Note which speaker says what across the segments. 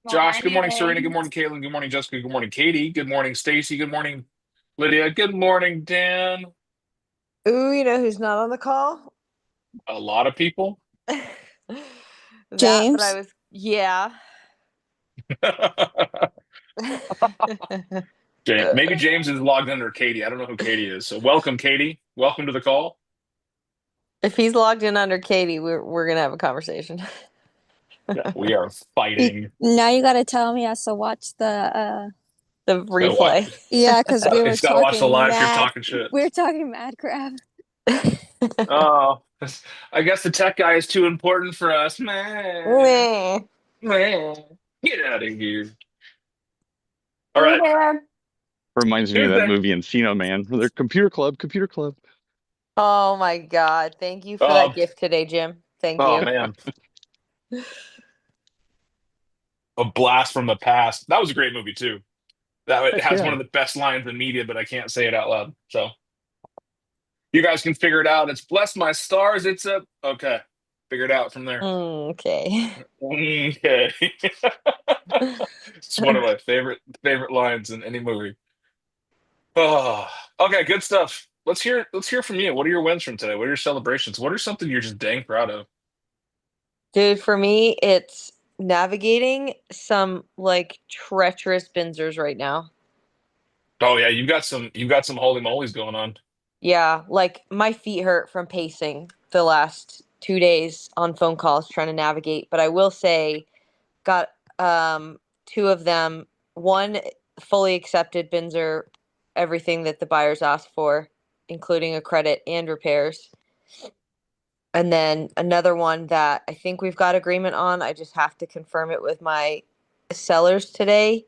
Speaker 1: Josh, good morning. Serena,
Speaker 2: Morning.
Speaker 1: good morning. Caitlin, good morning. Jessica, good morning. Katie, good morning. Stacy, good morning. Lydia, good morning. Dan,
Speaker 3: Ooh, you know who's not on the call?
Speaker 1: a lot of people.
Speaker 3: That, but I
Speaker 2: James.
Speaker 3: was, yeah.
Speaker 1: Maybe James is logged under Katie. I don't know who Katie is. So welcome, Katie. Welcome to the call.
Speaker 3: If he's logged in under Katie, we're gonna have a conversation.
Speaker 1: Yeah, we are
Speaker 2: You,
Speaker 1: fighting.
Speaker 2: now you gotta tell me I have to watch the
Speaker 3: The
Speaker 1: So what?
Speaker 3: replay.
Speaker 2: yeah, because we were
Speaker 1: He's got to watch the
Speaker 2: talking
Speaker 1: live if you're
Speaker 2: mad
Speaker 1: talking shit.
Speaker 2: crap.
Speaker 1: Oh, I guess the tech guy is too important for us. Man,
Speaker 3: Meh.
Speaker 1: man, get out of here. All
Speaker 3: Hey
Speaker 1: right,
Speaker 3: there.
Speaker 4: Reminds me of that
Speaker 1: Tuesday.
Speaker 4: movie Encino Man. Where they're computer club, computer club.
Speaker 3: Oh my God. Thank you for that
Speaker 1: Oh,
Speaker 3: gift today, Jim. Thank
Speaker 1: oh
Speaker 3: you.
Speaker 1: man, a blast from the past. That was a great movie too. That
Speaker 4: Heck
Speaker 1: has one
Speaker 4: yeah.
Speaker 1: of the best lines in media, but I can't say it out loud. So you guys can figure it out. It's bless my stars. It's a okay. Figure it out from there.
Speaker 3: Okay.
Speaker 1: Okay. It's one of my favorite lines in any movie. Oh, okay, good stuff. Let's hear from you. What are your wins from today? What are your celebrations? What are something you're just dang proud of?
Speaker 3: Dude, for me, it's navigating some like treacherous benzers right now.
Speaker 1: Oh yeah, you've got some holy mollies going on.
Speaker 3: Yeah, like my feet hurt from pacing the last 2 days on phone calls trying to navigate. But I will say, got two of them. One fully accepted Binzer, everything that the buyers asked for, including a credit and repairs. And then another one that I think we've got agreement on. I just have to confirm it with my sellers today.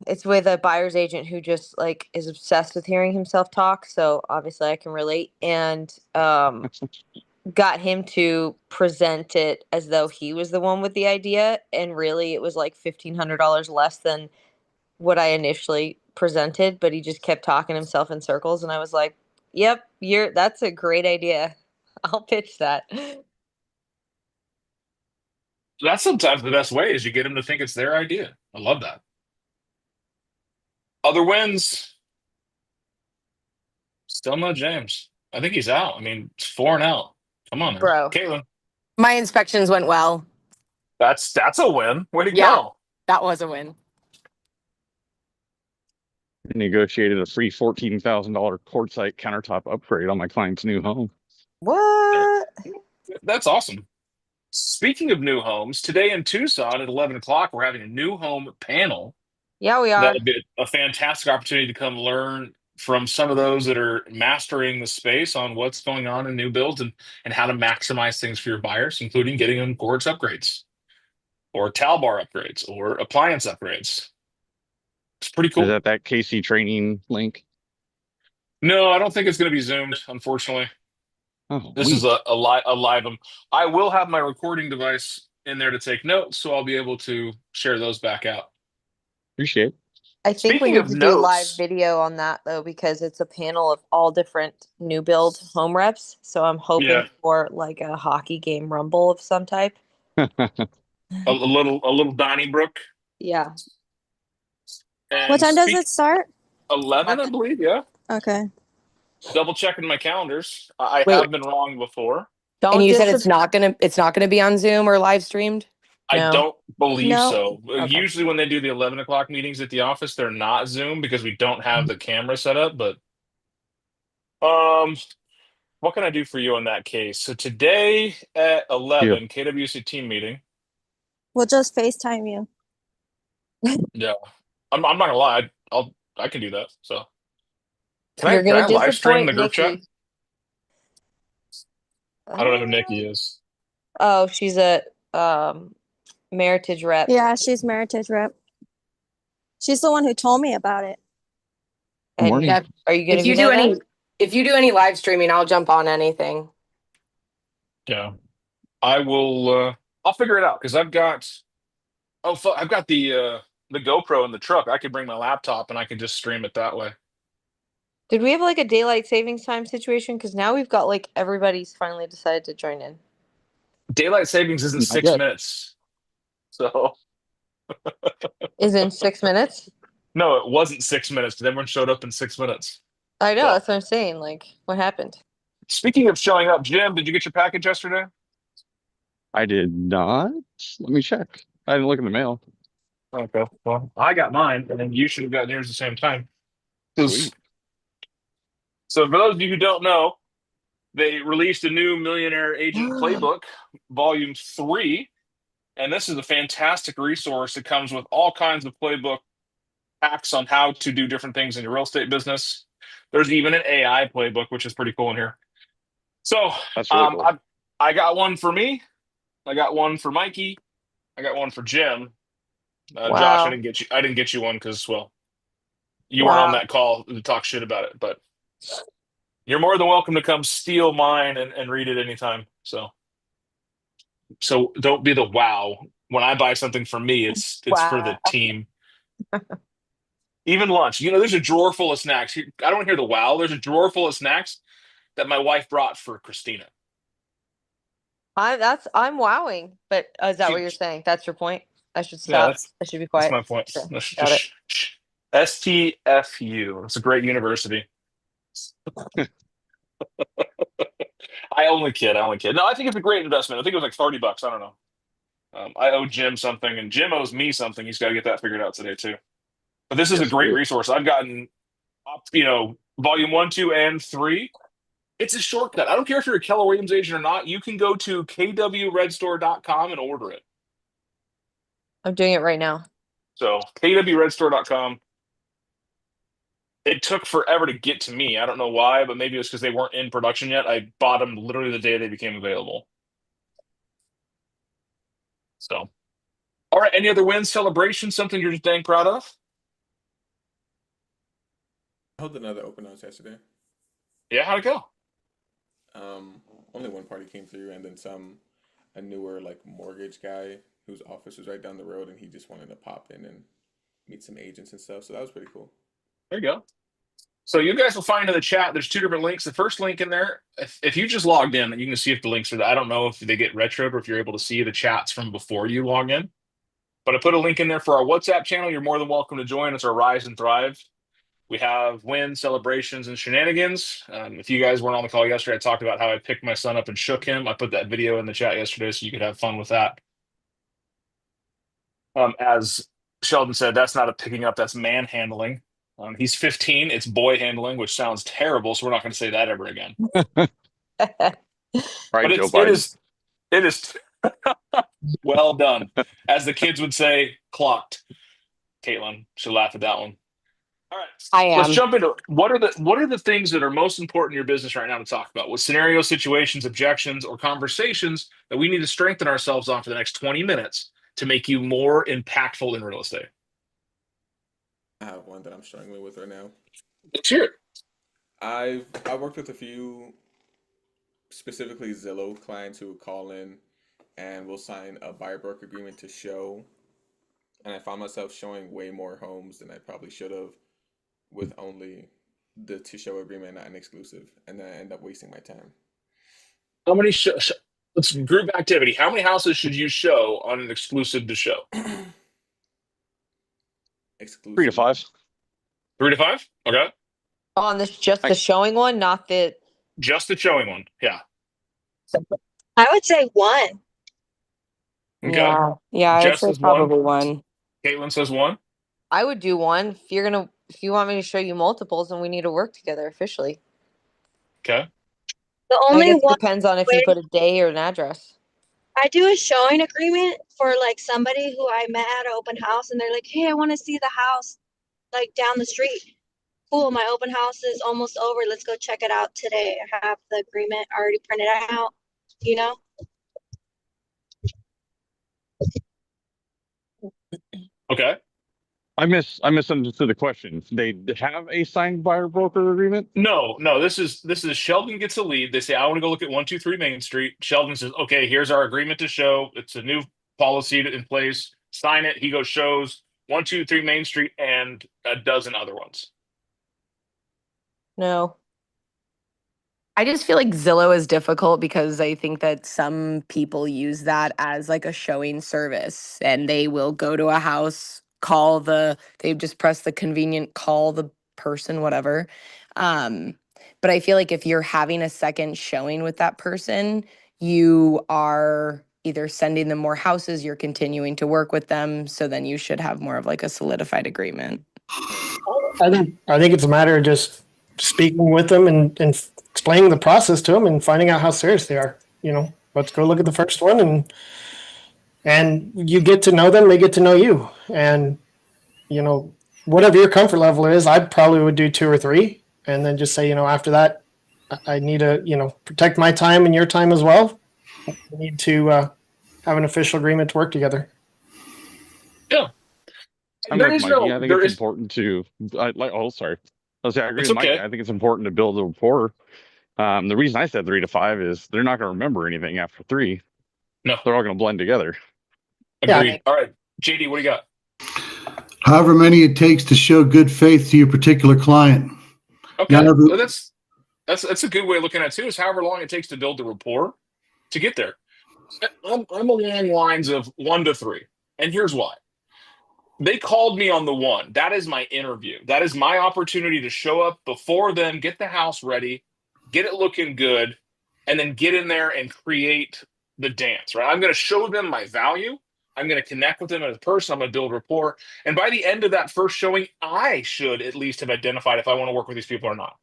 Speaker 3: It's with a buyer's agent who just like is obsessed with hearing himself talk, so obviously I can relate, and got him to present it as though he was the one with the idea, and really it was like $1,500 less than what I initially presented, but he just kept talking himself in circles, and I was like, "Yep, that's a great idea. I'll pitch that."
Speaker 1: That's sometimes the best way is you get them to think it's their idea. I love that. Other wins, still no James. I think he's out. I mean, it's four and out. Come on now.
Speaker 3: Bro.
Speaker 1: Caitlin,
Speaker 5: My inspections went well.
Speaker 1: that's a win. Way to
Speaker 5: Yeah,
Speaker 1: go.
Speaker 5: that was a win.
Speaker 4: Negotiated a free $14,000 quartzite countertop upgrade on my client's new home.
Speaker 3: What?
Speaker 1: That's awesome. Speaking of new homes, today in Tucson at 11 o'clock, we're having a new home panel.
Speaker 3: Yeah, we
Speaker 1: That'll
Speaker 3: are.
Speaker 1: be a fantastic opportunity to come learn from some of those that are mastering the space on what's going on in new builds and how to maximize things for your buyers, including getting them quartz upgrades or towel bar upgrades or appliance upgrades. It's pretty
Speaker 4: Is
Speaker 1: cool.
Speaker 4: that KC training link?
Speaker 1: No, I don't think it's going to be Zoomed, unfortunately.
Speaker 4: Oh,
Speaker 1: This is
Speaker 4: weak.
Speaker 1: a live. I will have my recording device in there to take notes, so I'll be able to share those back out.
Speaker 4: Appreciate it.
Speaker 3: I think we
Speaker 1: Speaking
Speaker 3: need
Speaker 1: of
Speaker 3: to do live
Speaker 1: notes,
Speaker 3: video on that though, because it's a panel of all different new build home reps. So I'm hoping
Speaker 1: yeah,
Speaker 3: for like a hockey game rumble of some type.
Speaker 1: a little Donnybrook.
Speaker 3: Yeah.
Speaker 2: What
Speaker 1: And
Speaker 2: time does it
Speaker 1: speak
Speaker 2: start?
Speaker 1: 11, I believe. Yeah,
Speaker 2: Okay.
Speaker 1: double checking my calendars. I
Speaker 5: Wait,
Speaker 1: have been wrong before.
Speaker 5: and
Speaker 3: Don't
Speaker 5: you said
Speaker 3: disappoint.
Speaker 5: it's not gonna be on Zoom or live streamed?
Speaker 1: I
Speaker 3: No.
Speaker 1: don't believe
Speaker 2: No.
Speaker 1: so.
Speaker 5: Okay.
Speaker 1: Usually, when they do the 11 o'clock meetings at the office, they're not Zoom because we don't have the camera set up. But um, what can I do for you in that case? So today at
Speaker 4: Yeah.
Speaker 1: 11, KWC team meeting.
Speaker 2: We'll just FaceTime you.
Speaker 1: Yeah, I'm not gonna lie. I can do that. So can I
Speaker 3: You're
Speaker 1: can
Speaker 3: gonna
Speaker 1: I live stream the
Speaker 3: disappoint
Speaker 1: group chat?
Speaker 3: Nikki.
Speaker 1: I don't know who
Speaker 3: Uh,
Speaker 1: Nikki is.
Speaker 3: oh, she's a Meritage rep.
Speaker 2: Yeah, she's Meritage rep. She's the one who told me about it.
Speaker 4: Good
Speaker 3: And
Speaker 4: morning.
Speaker 5: Yeah.
Speaker 3: are you gonna
Speaker 5: If
Speaker 3: be
Speaker 5: you do
Speaker 3: there
Speaker 5: any
Speaker 3: then?
Speaker 5: if you do any live streaming, I'll jump on anything.
Speaker 1: Yeah, I will. I'll figure it out because I've got the GoPro in the truck. I could bring my laptop and I can just stream it that way.
Speaker 3: Did we have like a daylight savings time situation? Because now we've got like everybody's finally decided to join in.
Speaker 1: Daylight savings isn't
Speaker 4: Not
Speaker 1: six
Speaker 4: yet.
Speaker 1: minutes. So
Speaker 3: Is in 6 minutes.
Speaker 1: no, it wasn't 6 minutes because everyone showed up in 6 minutes.
Speaker 3: I know.
Speaker 1: So-
Speaker 3: That's what I'm saying. Like, what happened?
Speaker 1: Speaking of showing up, Jim, did you get your package yesterday?
Speaker 4: I did not. Let me check. I didn't look in the mail.
Speaker 1: Okay. Well, I got mine, and then you should have gotten yours at the same time. 'Cause-
Speaker 4: Sweet.
Speaker 1: So, for those of you who don't know, they released a new Millionaire Agent Playbook, Volume 3. And this is a fantastic resource. It comes with all kinds of playbook hacks on how to do different things in your real estate business. There's even an AI playbook, which is pretty cool in here. So,
Speaker 4: That's really cool.
Speaker 1: I got one for me. I got one for Mikey. I got one for Jim. Josh,
Speaker 3: Wow.
Speaker 1: I didn't get you one because, well, you weren't on
Speaker 3: Wow.
Speaker 1: that call to talk shit about it. But you're more than welcome to come steal mine and read it anytime. So don't be the wow. When I buy something for me, it's for the
Speaker 3: Wow.
Speaker 1: team. Even lunch. There's a drawer full of snacks. I don't hear the wow. There's a drawer full of snacks that my wife brought for Christina.
Speaker 3: I'm wowing. But is that what
Speaker 1: She-
Speaker 3: you're saying? That's your point? I should
Speaker 1: Yeah,
Speaker 3: stop. I should be
Speaker 1: that's
Speaker 3: quiet.
Speaker 1: my point.
Speaker 3: Sure.
Speaker 1: That's
Speaker 3: Got it.
Speaker 1: STFU. It's a great university. I only kid. No, I think it's a great investment. I think it was like $30. I don't know. I owe Jim something, and Jim owes me something. He's got to get that figured out today too. But this is a
Speaker 4: Yes,
Speaker 1: great
Speaker 4: sir.
Speaker 1: resource. I've gotten, volume 1, 2, and 3. It's a shortcut. I don't care if you're a Keller Williams agent or not. You can go to kwredstore.com and order it.
Speaker 3: I'm doing it right now.
Speaker 1: So kwredstore.com. It took forever to get to me. I don't know why, but maybe it was because they weren't in production yet. I bought them literally the day they became available. So, all right. Any other wins, celebrations, something you're just dang proud of?
Speaker 6: I held another open house yesterday.
Speaker 1: Yeah, how'd it go?
Speaker 6: Only one party came through, and then a newer like mortgage guy whose office was right down the road, and he just wanted to pop in and meet some agents and stuff. So that was pretty cool.
Speaker 1: There you go. So you guys will find in the chat, there's 2 different links. The first link in there, if you just logged in, you can see if the links are there. I don't know if they get retroed or if you're able to see the chats from before you log in. But I put a link in there for our WhatsApp channel. You're more than welcome to join. It's our Rise and Thrive. We have wins, celebrations, and shenanigans. If you guys weren't on the call yesterday, I talked about how I picked my son up and shook him. I put that video in the chat yesterday so you could have fun with that. As Sheldon said, that's not a picking up, that's manhandling. He's 15. It's boy handling, which sounds terrible, so we're not going to say that ever again.
Speaker 4: Right,
Speaker 1: But
Speaker 4: Joe
Speaker 1: it
Speaker 4: Biden.
Speaker 1: is well done. As the kids would say, clocked. Caitlin should laugh at that one. All right,
Speaker 5: I
Speaker 1: let's
Speaker 5: am.
Speaker 1: jump into what are the things that are most important in your business right now to talk about? What scenarios, situations, objections, or conversations that we need to strengthen ourselves on for the next 20 minutes to make you more impactful in real estate?
Speaker 6: I have one that I'm struggling with right now.
Speaker 1: Let's hear it.
Speaker 6: I worked with a few, specifically Zillow clients who would call in and we'll sign a buyer broker agreement to show. And I found myself showing way more homes than I probably should have with only the to show agreement, not an exclusive. And then I end up wasting my time.
Speaker 1: How many let's group activity. How many houses should you show on an exclusive to show?
Speaker 6: Exclusive.
Speaker 4: 3 to 5.
Speaker 1: 3 to 5? Okay.
Speaker 3: On this, just the showing one, not the.
Speaker 1: Just the showing one. Yeah.
Speaker 2: I would say 1.
Speaker 1: Okay.
Speaker 5: Yeah, I'd
Speaker 1: Jess
Speaker 5: say
Speaker 1: is 1.
Speaker 5: probably 1.
Speaker 1: Caitlin says 1.
Speaker 3: I would do one. If you want me to show you multiples, then we need to work together officially.
Speaker 1: Okay.
Speaker 2: The
Speaker 3: I
Speaker 2: only
Speaker 3: guess it
Speaker 2: one
Speaker 3: depends on if you
Speaker 2: way-
Speaker 3: put a day or an address.
Speaker 2: I do a showing agreement for like somebody who I met at an open house and they're like, hey, I want to see the house like down the street. Cool, my open house is almost over. Let's go check it out today. I have the agreement already printed out, you know?
Speaker 1: Okay.
Speaker 4: I misunderstood the question. They have a signed buyer broker agreement?
Speaker 1: No. This is Sheldon gets a lead. They say, I want to go look at 123 Main Street. Sheldon says, okay, here's our agreement to show. It's a new policy in place. Sign it. He goes, shows 123 Main Street and a dozen other ones.
Speaker 3: No.
Speaker 5: I just feel like Zillow is difficult because I think that some people use that as like a showing service, and they will go to a house, they just press the convenient call the person, whatever. But I feel like if you're having a second showing with that person, you are either sending them more houses, you're continuing to work with them. So then you should have more of like a solidified agreement.
Speaker 7: I think it's a matter of just speaking with them and explaining the process to them and finding out how serious they are. Let's go look at the first one, and you get to know them, they get to know you, and whatever your comfort level is, I probably would do 2 or 3, and then just say, after that, I need to protect my time and your time as well. We need to have an official agreement to work together.
Speaker 1: Yeah.
Speaker 4: I'm
Speaker 1: There
Speaker 4: with
Speaker 1: is
Speaker 4: Mikey.
Speaker 1: no,
Speaker 4: I think
Speaker 1: there
Speaker 4: it's
Speaker 1: is,
Speaker 4: important to. Oh, sorry. I agree
Speaker 1: it's
Speaker 4: with Mikey.
Speaker 1: okay.
Speaker 4: I think it's important to build a rapport. The reason I said 3 to 5 is they're not going to remember anything after 3.
Speaker 1: No,
Speaker 4: They're all going to blend together.
Speaker 1: agreed.
Speaker 5: Yeah.
Speaker 1: All right, JD, what do you got?
Speaker 8: However many it takes to show good faith to your particular client.
Speaker 1: Okay,
Speaker 8: Not every-
Speaker 1: well, that's a good way of looking at it too. Is however long it takes to build the rapport to get there. I'm along lines of 1 to 3, and here's why. They called me on the 1. That is my interview. That is my opportunity to show up before them, get the house ready, get it looking good, and then get in there and create the dance, right? I'm going to show them my value. I'm going to connect with them as a person. I'm going to build rapport. And by the end of that first showing, I should at least have identified if I want to work with these people or not.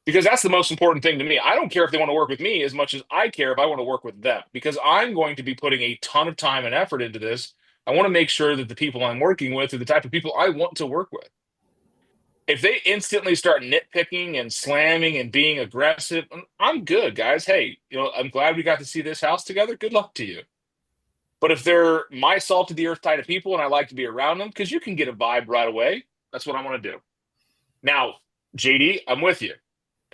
Speaker 1: Because that's the most important thing to me. I don't care if they want to work with me as much as I care if I want to work with them, because I'm going to be putting a ton of time and effort into this. I want to make sure that the people I'm working with are the type of people I want to work with. If they instantly start nitpicking and slamming and being aggressive, I'm good, guys. Hey, I'm glad we got to see this house together. Good luck to you. But if they're my salt of the earth type of people and I like to be around them, because you can get a vibe right away, that's what I want to do. Now, JD, I'm with you.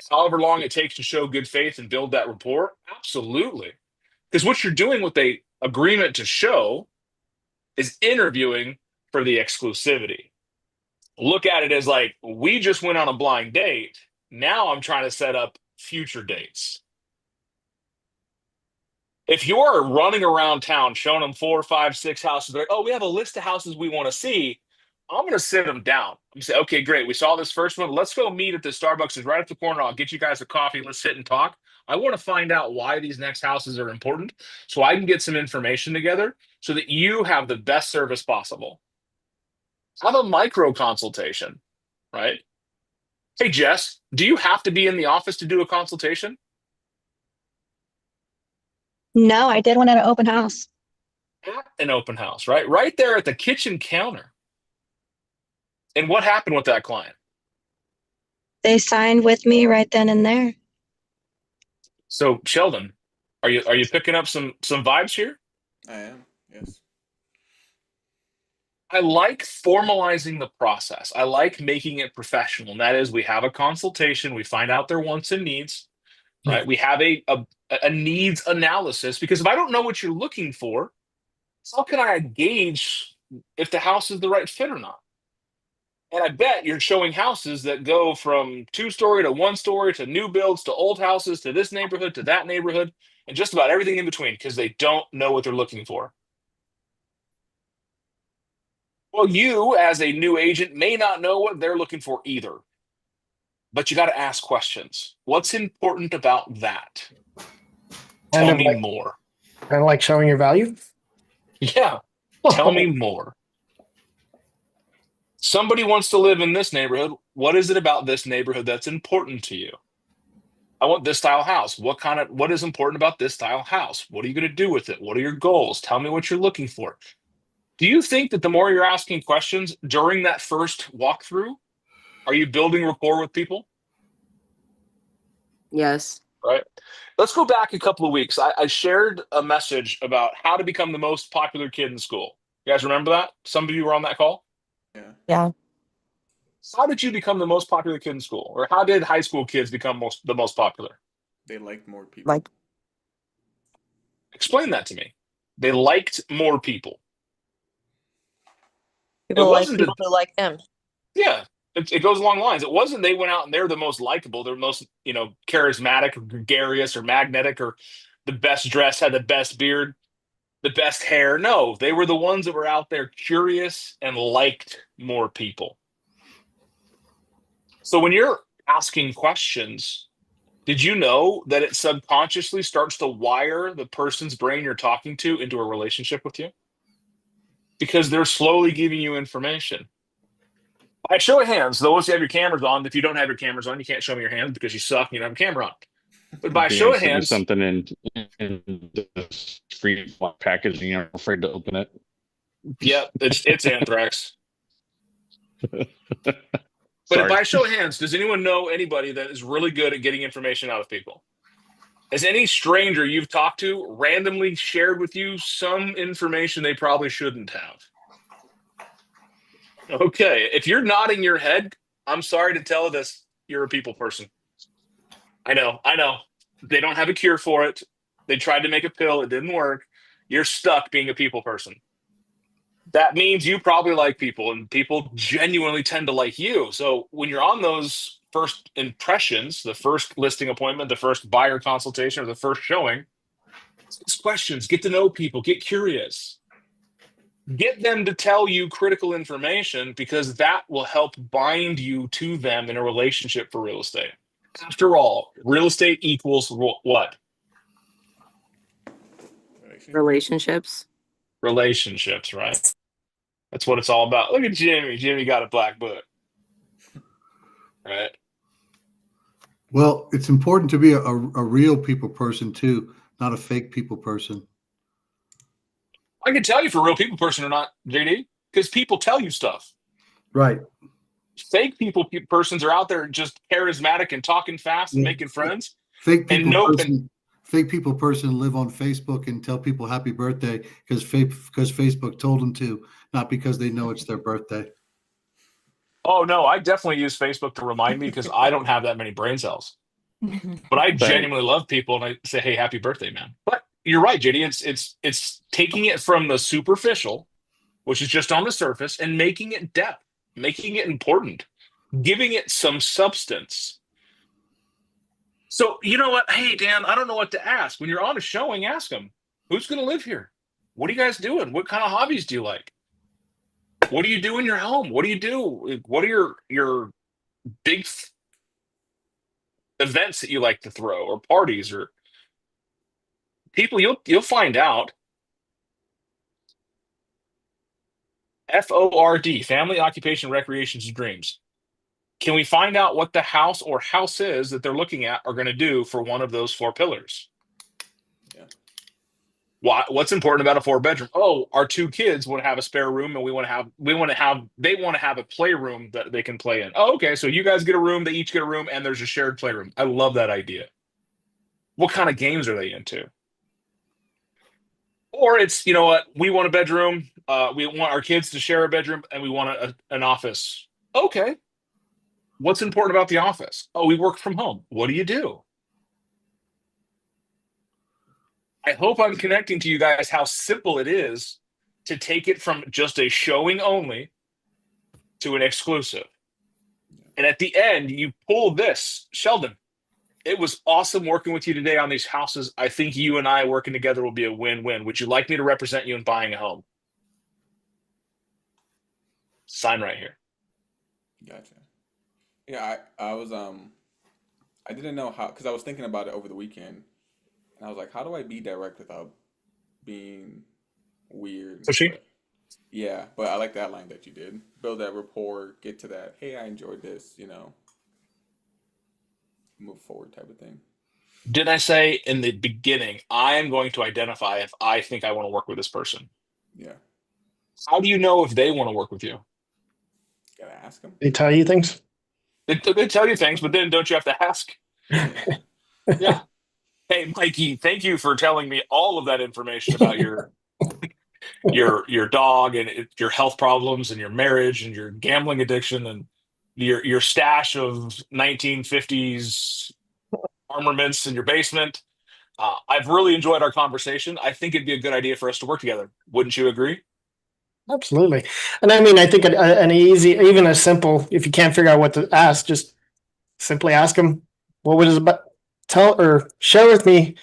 Speaker 1: However long it takes to show good faith and build that rapport, absolutely. Because what you're doing with a agreement to show is interviewing for the exclusivity. Look at it as like, we just went on a blind date. Now I'm trying to set up future dates. If you're running around town showing them 4, 5, 6 houses, they're like, oh, we have a list of houses we want to see. I'm going to sit them down. I'm going to say, okay, great. We saw this first one. Let's go meet at the Starbucks. It's right up the corner. I'll get you guys a coffee. Let's sit and talk. I want to find out why these next houses are important so I can get some information together so that you have the best service possible. Have a micro consultation, right? Hey, Jess, do you have to be in the office to do a consultation?
Speaker 2: No, I did one at an open house.
Speaker 1: At an open house, right? Right there at the kitchen counter. And what happened with that client?
Speaker 2: They signed with me right then and there.
Speaker 1: So, Sheldon, are you picking up some vibes here?
Speaker 6: I am, yes.
Speaker 1: I like formalizing the process. I like making it professional. And that is, we have a consultation, we find out their wants and needs, right? We have a needs analysis, because if I don't know what you're looking for, how can I gauge if the house is the right fit or not? And I bet you're showing houses that go from 2-story to 1-story to new builds to old houses to this neighborhood to that neighborhood and just about everything in between, because they don't know what they're looking for. Well, you as a new agent may not know what they're looking for either, but you got to ask questions. What's important about that? Tell me more.
Speaker 7: Kind of like showing your value.
Speaker 1: Yeah. Tell me more. Somebody wants to live in this neighborhood. What is it about this neighborhood that's important to you? I want this style house. What is important about this style house? What are you going to do with it? What are your goals? Tell me what you're looking for. Do you think that the more you're asking questions during that first walkthrough, are you building rapport with people?
Speaker 5: Yes.
Speaker 1: Right. Let's go back a couple of weeks. I shared a message about how to become the most popular kid in school. You guys remember that? Some of you were on that call?
Speaker 6: Yeah.
Speaker 5: Yeah.
Speaker 1: How did you become the most popular kid in school? Or how did high school kids become the most popular?
Speaker 6: They liked more people.
Speaker 5: Like,
Speaker 1: Explain that to me. They liked more people.
Speaker 3: People
Speaker 1: It
Speaker 3: like
Speaker 1: wasn't
Speaker 3: people who like them.
Speaker 1: Yeah. it goes along the lines. It wasn't they went out and they're the most likable, they're most, charismatic or gregarious or magnetic or the best dressed, had the best beard, the best hair. No, they were the ones that were out there curious and liked more people. So when you're asking questions, did you know that it subconsciously starts to wire the person's brain you're talking to into a relationship with you? Because they're slowly giving you information. By show of hands, those who have your cameras on, if you don't have your cameras on, you can't show me your hands because you suck and you don't have a camera on. But by
Speaker 4: Being
Speaker 1: show of
Speaker 4: sent me
Speaker 1: hands,
Speaker 4: something in this free packaging. I'm afraid to open it.
Speaker 1: yeah, it's anthrax. But
Speaker 4: Sorry.
Speaker 1: by show of hands, does anyone know anybody that is really good at getting information out of people? Has any stranger you've talked to randomly shared with you some information they probably shouldn't have? Okay, if you're nodding your head, I'm sorry to tell this, you're a people person. I know. They don't have a cure for it. They tried to make a pill, it didn't work. You're stuck being a people person. That means you probably like people, and people genuinely tend to like you. So when you're on those first impressions, the first listing appointment, the first buyer consultation, or the first showing, ask questions, get to know people, get curious. Get them to tell you critical information because that will help bind you to them in a relationship for real estate. After all, real estate equals what?
Speaker 5: Relationships.
Speaker 1: Relationships, right? That's what it's all about. Look at Jimmy. Jimmy got a black book. Right?
Speaker 8: Well, it's important to be a real people person too, not a fake people person.
Speaker 1: I can tell you if you're a real people person or not, JD, because people tell you stuff.
Speaker 8: Right.
Speaker 1: Fake persons are out there just charismatic and talking fast and making friends.
Speaker 8: Fake people person live on Facebook and tell people happy birthday because Facebook told them to, not because they know it's their birthday.
Speaker 1: Oh no, I definitely use Facebook to remind me because I don't have that many brain cells. But I genuinely love people and I say, "Hey, happy birthday, man." But you're right, JD. It's taking it from the superficial, which is just on the surface, and making it depth, making it important, giving it some substance. So you know what? Hey, Dan, I don't know what to ask. When you're on a showing, ask them, who's going to live here? What are you guys doing? What kind of hobbies do you like? What do you do in your home? What do you do? What are your big events that you like to throw, or parties, or people? You'll find out. FORD, family, occupation, recreations, and dreams. Can we find out what the house or houses that they're looking at are going to do for one of those 4 pillars?
Speaker 6: Yeah.
Speaker 1: What's important about a 4-bedroom? Oh, our 2 kids want to have a spare room, and they want to have a playroom that they can play in. Oh, okay. So you guys get a room, they each get a room, and there's a shared playroom. I love that idea. What kind of games are they into? Or it's, you know what, we want a bedroom, we want our kids to share a bedroom, and we want an office. Okay. What's important about the office? Oh, we work from home. What do you do? I hope I'm connecting to you guys how simple it is to take it from just a showing only to an exclusive. And at the end, you pull this. Sheldon, it was awesome working with you today on these houses. I think you and I working together will be a win-win. Would you like me to represent you in buying a home? Sign right here.
Speaker 6: Gotcha. Yeah, I was I didn't know how, because I was thinking about it over the weekend, and I was like, how do I be direct without being weird?
Speaker 1: Pushy?
Speaker 6: Yeah, but I like that line that you did. Build that rapport, get to that, hey, I enjoyed this, move forward type of thing.
Speaker 1: Did I say in the beginning, I am going to identify if I think I want to work with this person?
Speaker 6: Yeah.
Speaker 1: How do you know if they want to work with you?
Speaker 6: Gotta ask them.
Speaker 7: They tell you things.
Speaker 1: They tell you things, but then don't you have to ask? Yeah. Hey, Mikey, thank you for telling me all of that information about your dog and your health problems and your marriage and your gambling addiction and your stash of 1950s armaments in your basement. I've really enjoyed our conversation. I think it'd be a good idea for us to work together. Wouldn't you agree?
Speaker 7: Absolutely. And I mean, I think an easy, even a simple, if you can't figure out what to ask, just simply ask them, what was it about? Tell or share with me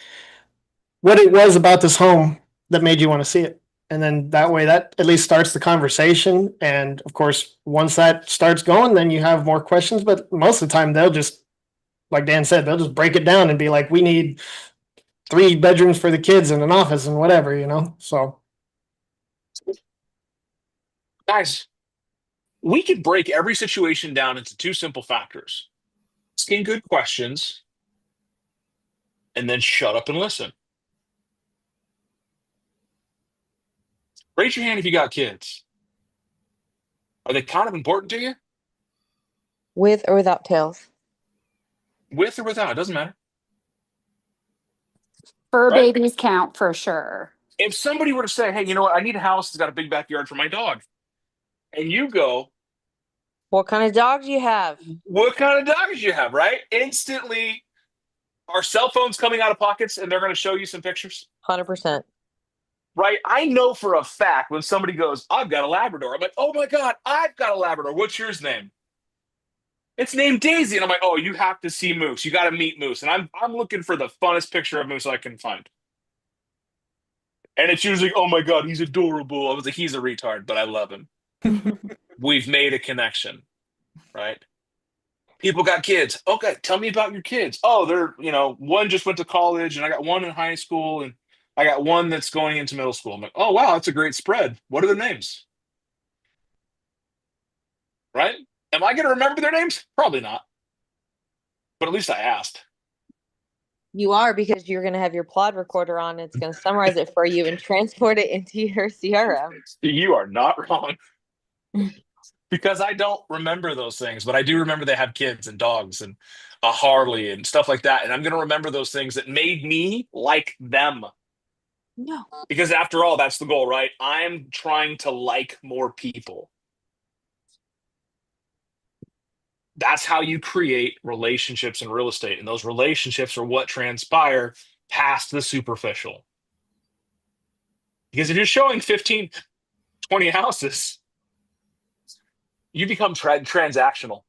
Speaker 7: what it was about this home that made you want to see it. And then that way, that at least starts the conversation. And of course, once that starts going, then you have more questions. But most of the time, they'll just, like Dan said, they'll just break it down and be like, we need 3 bedrooms for the kids and an office and whatever, you know? So,
Speaker 1: Guys, we could break every situation down into 2 simple factors: asking good questions and then shut up and listen. Raise your hand if you got kids. Are they kind of important to you?
Speaker 3: With or without tails?
Speaker 1: With or without, it doesn't matter.
Speaker 9: Fur
Speaker 1: Right?
Speaker 9: babies count for sure.
Speaker 1: If somebody were to say, hey, you know what, I need a house that's got a big backyard for my dog. And you go,
Speaker 3: What kind of dog do you have?
Speaker 1: what kind of dog do you have, right? Instantly, are cell phones coming out of pockets and they're going to show you some pictures?
Speaker 3: 100%.
Speaker 1: Right? I know for a fact when somebody goes, I've got a Labrador. I'm like, oh my God, I've got a Labrador. What's yours name? It's named Daisy. And I'm like, oh, you have to see Moose. You got to meet Moose. And I'm looking for the funnest picture of Moose I can find. And it's usually, oh my God, he's adorable. I was like, he's a retard, but I love him. We've made a connection, right? People got kids. Okay, tell me about your kids. Oh, they're, one just went to college and I got one in high school and I got one that's going into middle school. I'm like, oh, wow, that's a great spread. What are their names? Right? Am I going to remember their names? Probably not. But at least I asked.
Speaker 3: You are, because you're going to have your plot recorder on. It's going to summarize it for you and transport it into your CRM.
Speaker 1: You are not wrong. Because I don't remember those things, but I do remember they have kids and dogs and a Harley and stuff like that. And I'm going to remember those things that made me like them.
Speaker 3: No.
Speaker 1: Because after all, that's the goal, right? I'm trying to like more people. That's how you create relationships in real estate. And those relationships are what transpire past the superficial. Because if you're showing 15, 20 houses, you become transactional.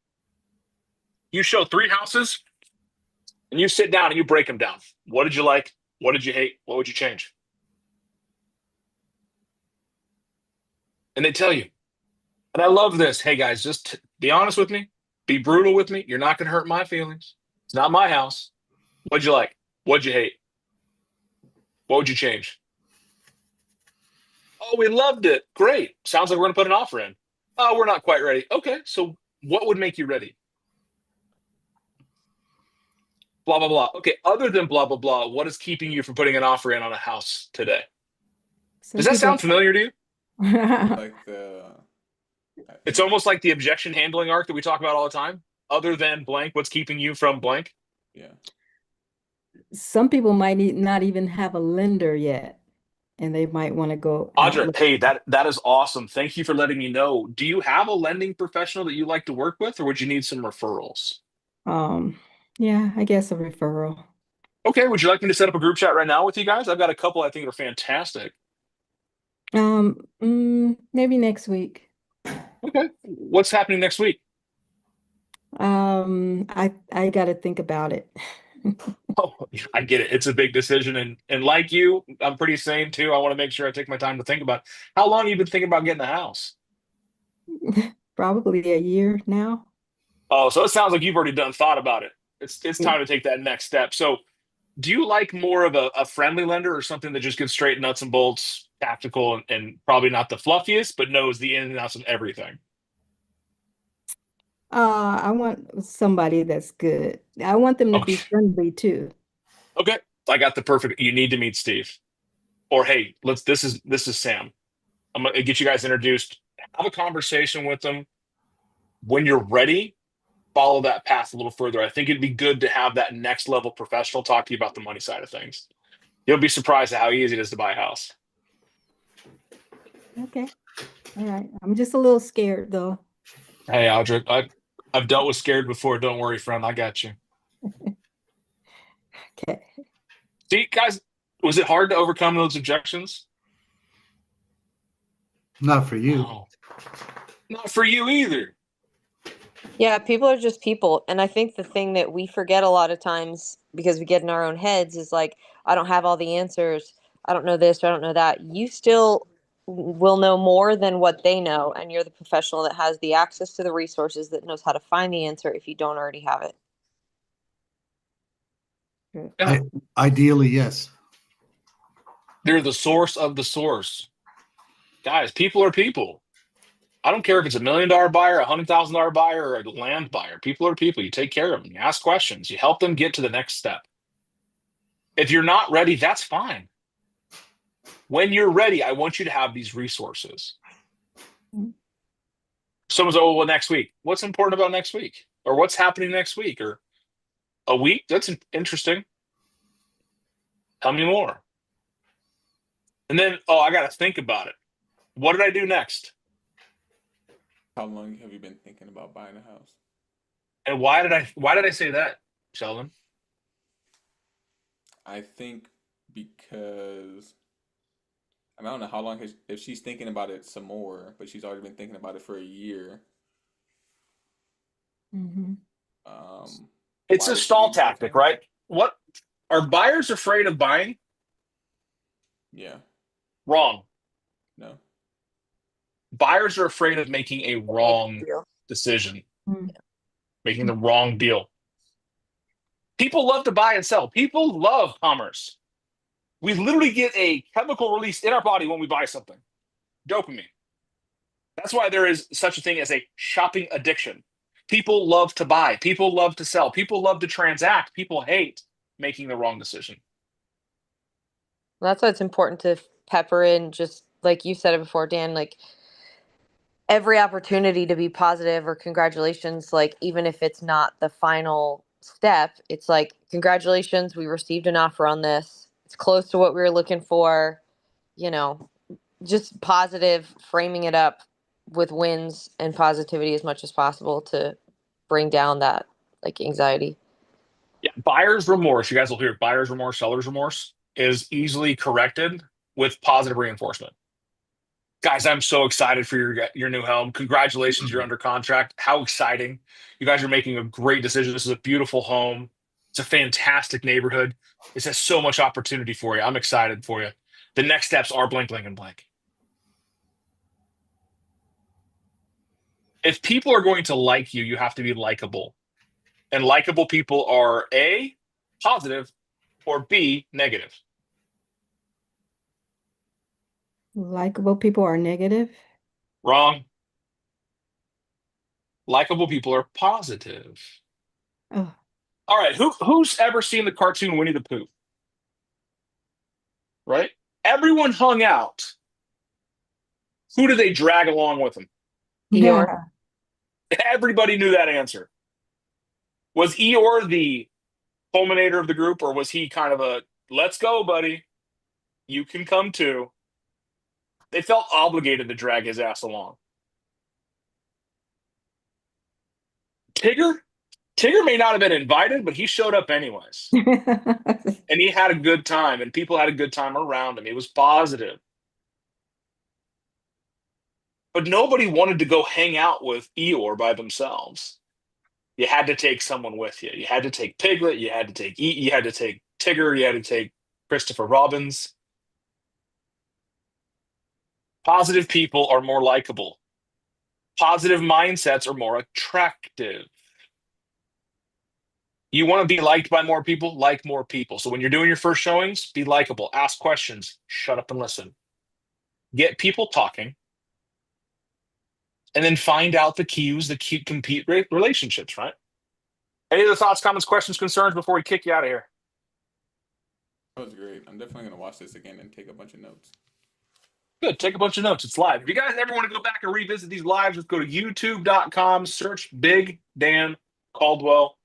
Speaker 1: You show 3 houses and you sit down and you break them down. What did you like? What did you hate? What would you change? And they tell you. And I love this. Hey guys, just be honest with me. Be brutal with me. You're not going to hurt my feelings. It's not my house. What'd you like? What'd you hate? What would you change? Oh, we loved it. Great. Sounds like we're going to put an offer in. Oh, we're not quite ready. Okay, so what would make you ready? Blah, blah, blah. Okay, other than blah, blah, blah, what is keeping you from putting an offer in on a house today? Does that sound familiar to you?
Speaker 6: Like the.
Speaker 1: It's almost like the objection handling arc that we talk about all the time. Other than blank, what's keeping you from blank?
Speaker 6: Yeah.
Speaker 10: Some people might not even have a lender yet, and they might want to go out
Speaker 1: Audra,
Speaker 10: with-
Speaker 1: hey, that is awesome. Thank you for letting me know. Do you have a lending professional that you like to work with, or would you need some referrals?
Speaker 10: Yeah, I guess a referral.
Speaker 1: Okay, would you like me to set up a group chat right now with you guys? I've got a couple I think are fantastic.
Speaker 10: Maybe next week.
Speaker 1: Okay, what's happening next week?
Speaker 10: I got to think about it.
Speaker 1: Oh, I get it. It's a big decision, and like you, I'm pretty sane too. I want to make sure I take my time to think about it. How long have you been thinking about getting a house?
Speaker 10: Probably a year now.
Speaker 1: Oh, so it sounds like you've already thought about it. It's time to take that next step. So, do you like more of a friendly lender or something that just gets straight nuts and bolts, tactical, and probably not the fluffiest, but knows the ins and outs of everything?
Speaker 10: I want somebody that's good. I want them to be
Speaker 1: Okay.
Speaker 10: friendly too.
Speaker 1: Okay, I got the perfect. You need to meet Steve, or hey, This is Sam. I'm gonna get you guys introduced. Have a conversation with them. When you're ready, follow that path a little further. I think it'd be good to have that next level professional talk to you about the money side of things. You'll be surprised at how easy it is to buy a house.
Speaker 10: Okay. All right. I'm just a little scared though.
Speaker 1: Hey, Audra, I've dealt with scared before. Don't worry, friend. I got you.
Speaker 10: Okay.
Speaker 1: See, guys, was it hard to overcome those objections?
Speaker 8: Not for you.
Speaker 1: No, not for you either.
Speaker 3: Yeah, people are just people. And I think the thing that we forget a lot of times because we get in our own heads is like, I don't have all the answers. I don't know this, or I don't know that. You still will know more than what they know. And you're the professional that has the access to the resources that knows how to find the answer if you don't already have it.
Speaker 1: Yeah.
Speaker 8: Ideally, yes.
Speaker 1: They're the source of the source. Guys, people are people. I don't care if it's $1 million buyer, $100,000 buyer, or a land buyer. People are people. You take care of them. You ask questions. You help them get to the next step. If you're not ready, that's fine. When you're ready, I want you to have these resources. Someone's, oh, well, next week. What's important about next week? Or what's happening next week? Or a week? That's interesting. Tell me more. And then, oh, I got to think about it. What did I do next?
Speaker 6: How long have you been thinking about buying a house?
Speaker 1: And why did I say that, Sheldon?
Speaker 6: I think because I don't know how long if she's thinking about it some more, but she's already been thinking about it for a year.
Speaker 10: Mm-hmm.
Speaker 1: It's
Speaker 6: Why
Speaker 1: a
Speaker 6: would she
Speaker 1: stall
Speaker 6: be
Speaker 1: tactic,
Speaker 6: moving?
Speaker 1: right? What are buyers afraid of buying?
Speaker 6: Yeah,
Speaker 1: Wrong.
Speaker 6: no.
Speaker 1: Buyers are afraid of making a wrong
Speaker 3: Deal.
Speaker 1: decision,
Speaker 10: Mm.
Speaker 1: making the wrong deal. People love to buy and sell. People love commerce. We literally get a chemical release in our body when we buy something. Dopamine. That's why there is such a thing as a shopping addiction. People love to buy. People love to sell. People love to transact. People hate making the wrong decision.
Speaker 3: That's why it's important to pepper in, just like you said it before, Dan, like every opportunity to be positive or congratulations, like even if it's not the final step, it's like, congratulations, we received an offer on this. It's close to what we were looking for, you know, just positive, framing it up with wins and positivity as much as possible to bring down that like anxiety.
Speaker 1: Yeah, buyer's remorse, you guys will hear buyer's remorse, seller's remorse is easily corrected with positive reinforcement. Guys, I'm so excited for your new home. Congratulations, you're under contract. How exciting. You guys are making a great decision. This is a beautiful home. It's a fantastic neighborhood. This has so much opportunity for you. I'm excited for you. The next steps are blank, blank, and blank. If people are going to like you, you have to be likable. And likable people are A, positive, or B, negative.
Speaker 10: Likable people are negative.
Speaker 1: Wrong. Likable people are positive.
Speaker 10: Oh,
Speaker 1: All right, who's ever seen the cartoon Winnie the Pooh? Right? Everyone hung out. Who did they drag along with them?
Speaker 3: Eeyore.
Speaker 10: yeah.
Speaker 1: Everybody knew that answer. Was Eeyore the culminator of the group, or was he kind of a, let's go, buddy, you can come too? They felt obligated to drag his ass along. Tigger may not have been invited, but he showed up anyways. And he had a good time, and people had a good time around him. He was positive. But nobody wanted to go hang out with Eeyore by themselves. You had to take someone with you. You had to take Piglet. You had to take you had to take Tigger. You had to take Christopher Robbins. Positive people are more likable. Positive mindsets are more attractive. You want to be liked by more people? Like more people. So when you're doing your first showings, be likable. Ask questions. Shut up and listen. Get people talking. And then find out the cues that compete relationships, right? Any other thoughts, comments, questions, concerns before we kick you out of here?
Speaker 6: That was great. I'm definitely going to watch this again and take a bunch of notes.
Speaker 1: Good. Take a bunch of notes. It's live. If you guys ever want to go back and revisit these lives, just go to youtube.com, search Big Dan Caldwell.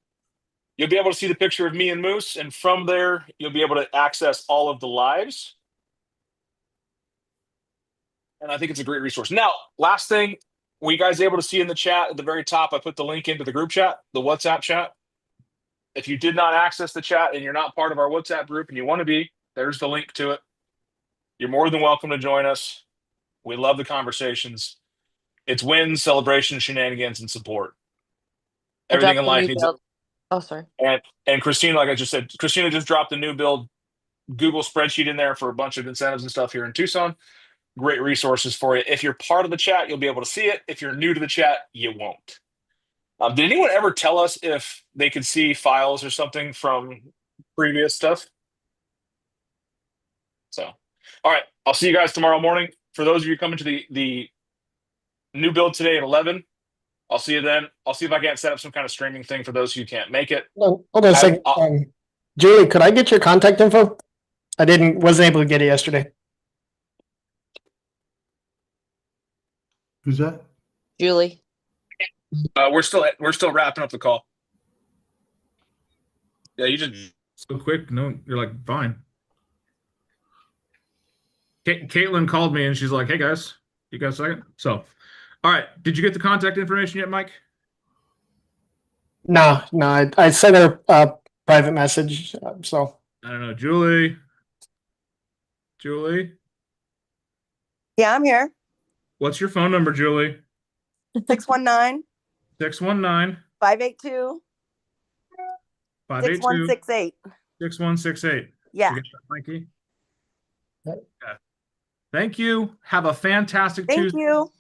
Speaker 1: You'll be able to see the picture of me and Moose, and from there, you'll be able to access all of the lives. And I think it's a great resource. Now, last thing, were you guys able to see in the chat at the very top, I put the link into the group chat, the WhatsApp chat. If you did not access the chat and you're not part of our WhatsApp group and you want to be, there's the link to it. You're more than welcome to join us. We love the conversations. It's wins, celebrations, shenanigans, and support.
Speaker 3: I
Speaker 1: Everything
Speaker 3: dropped
Speaker 1: in
Speaker 3: the
Speaker 1: life
Speaker 3: new
Speaker 1: needs
Speaker 3: build. Oh, sorry.
Speaker 1: and Christina, like I just said, Christina just dropped a new build Google spreadsheet in there for a bunch of incentives and stuff here in Tucson. Great resources for you. If you're part of the chat, you'll be able to see it. If you're new to the chat, you won't. Did anyone ever tell us if they could see files or something from previous stuff? So, all right, I'll see you guys tomorrow morning. For those of you coming to the new build today at 11, I'll see you then. I'll see if I can't set up some kind of streaming thing for those who can't make it.
Speaker 7: Hold on a second. Julie, could I get your contact info? I wasn't able to get it yesterday.
Speaker 8: Who's that?
Speaker 3: Julie.
Speaker 1: We're still wrapping up the call. Yeah, you just so quick. No, you're like fine. Caitlin called me and she's like, "Hey guys, you got a second?" So, all right. Did you get the contact information yet, Mike?
Speaker 7: No. I sent her a private message. So
Speaker 1: I don't know, Julie.
Speaker 9: Yeah, I'm here.
Speaker 1: What's your phone number, Julie?
Speaker 9: 619
Speaker 1: 619
Speaker 9: 582
Speaker 1: 582
Speaker 9: 6168.
Speaker 1: 6168.
Speaker 9: Yeah.
Speaker 1: You get that, Mikey? Yeah. Thank you. Have a fantastic
Speaker 9: Thank
Speaker 1: Tuesday.
Speaker 9: you.